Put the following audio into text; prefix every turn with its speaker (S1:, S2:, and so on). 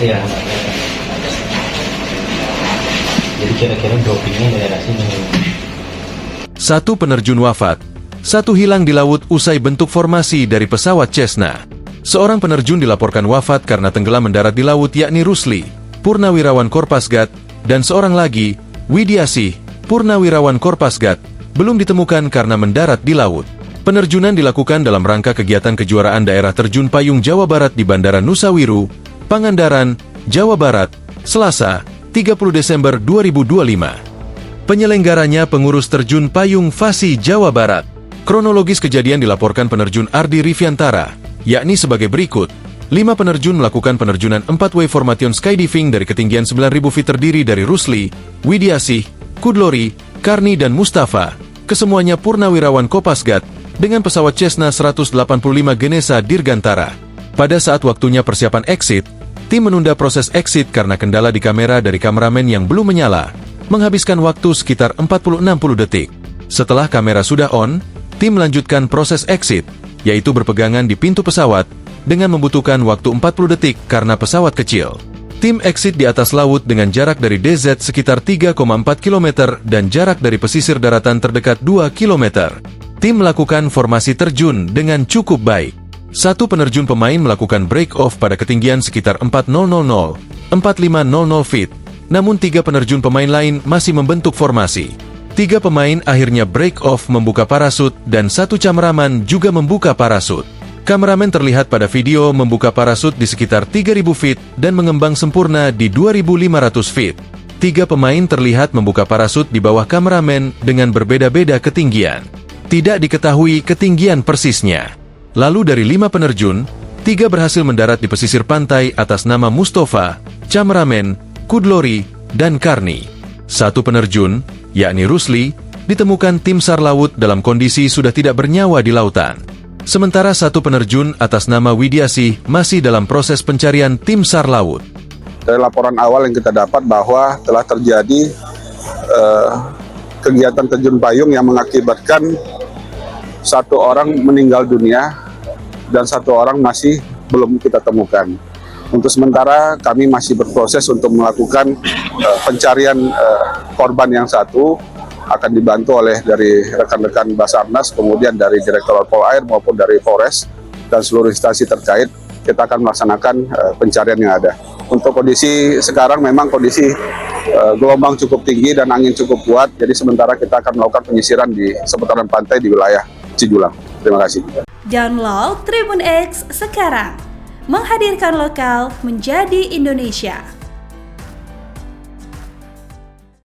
S1: Iya. Jadi kira-kira dopingnya daerah sini.
S2: Satu penerjun wafat, satu hilang di laut usai bentuk formasi dari pesawat Cessna. Seorang penerjun dilaporkan wafat karena tenggelam mendarat di laut yakni Rusli, Purnawirawan Korpasgat, dan seorang lagi, Widiasih, Purnawirawan Korpasgat, belum ditemukan karena mendarat di laut. Penerjunan dilakukan dalam rangka kegiatan kejuaraan daerah terjun payung Jawa Barat di Bandara Nusawiru, Pangandaran, Jawa Barat, Selasa, 30 Desember 2025. Penyelenggaranya pengurus terjun payung Fasi Jawa Barat. Kronologis kejadian dilaporkan penerjun Ardi Riviantara, yakni sebagai berikut. 5 penerjun melakukan penerjunan 4 wave formation skydiving dari ketinggian 9.000 feet terdiri dari Rusli, Widiasih, Kudlori, Karni dan Mustafa. Kesemuanya Purnawirawan Kopasgat dengan pesawat Cessna 185 Genesa Dirgantara. Pada saat waktunya persiapan exit, tim menunda proses exit karena kendala di kamera dari kameramen yang belum menyala, menghabiskan waktu sekitar 40-60 detik. Setelah kamera sudah on, tim melanjutkan proses exit, yaitu berpegangan di pintu pesawat, dengan membutuhkan waktu 40 detik karena pesawat kecil. Tim exit di atas laut dengan jarak dari DZ sekitar 3,4 km dan jarak dari pesisir daratan terdekat 2 km. Tim melakukan formasi terjun dengan cukup baik. Satu penerjun pemain melakukan break-off pada ketinggian sekitar 4.000-4.500 feet. Namun 3 penerjun pemain lain masih membentuk formasi. 3 pemain akhirnya break-off membuka parasut dan 1 cameraman juga membuka parasut. Kameramen terlihat pada video membuka parasut di sekitar 3.000 feet dan mengembang sempurna di 2.500 feet. 3 pemain terlihat membuka parasut di bawah kameramen dengan berbeda-beda ketinggian. Tidak diketahui ketinggian persisnya. Lalu dari 5 penerjun, 3 berhasil mendarat di pesisir pantai atas nama Mustafa, cameramen, Kudlori, dan Karni. 1 penerjun, yakni Rusli, ditemukan tim SAR laut dalam kondisi sudah tidak bernyawa di lautan. Sementara 1 penerjun atas nama Widiasih masih dalam proses pencarian tim SAR laut.
S3: Dari laporan awal yang kita dapat bahwa telah terjadi kegiatan terjun payung yang mengakibatkan 1 orang meninggal dunia dan 1 orang masih belum kita temukan. Untuk sementara kami masih berproses untuk melakukan pencarian korban yang 1, akan dibantu oleh dari rekan-rekan Basarnas, kemudian dari Direktorat Polair maupun dari Polres dan seluruh instansi terkait. Kita akan melaksanakan pencarian yang ada. Untuk kondisi sekarang memang kondisi gelombang cukup tinggi dan angin cukup kuat, jadi sementara kita akan melakukan penyisiran di seputaran pantai di wilayah Cijulang. Terima kasih.
S4: Download Tribun X sekarang, menghadirkan lokal menjadi Indonesia.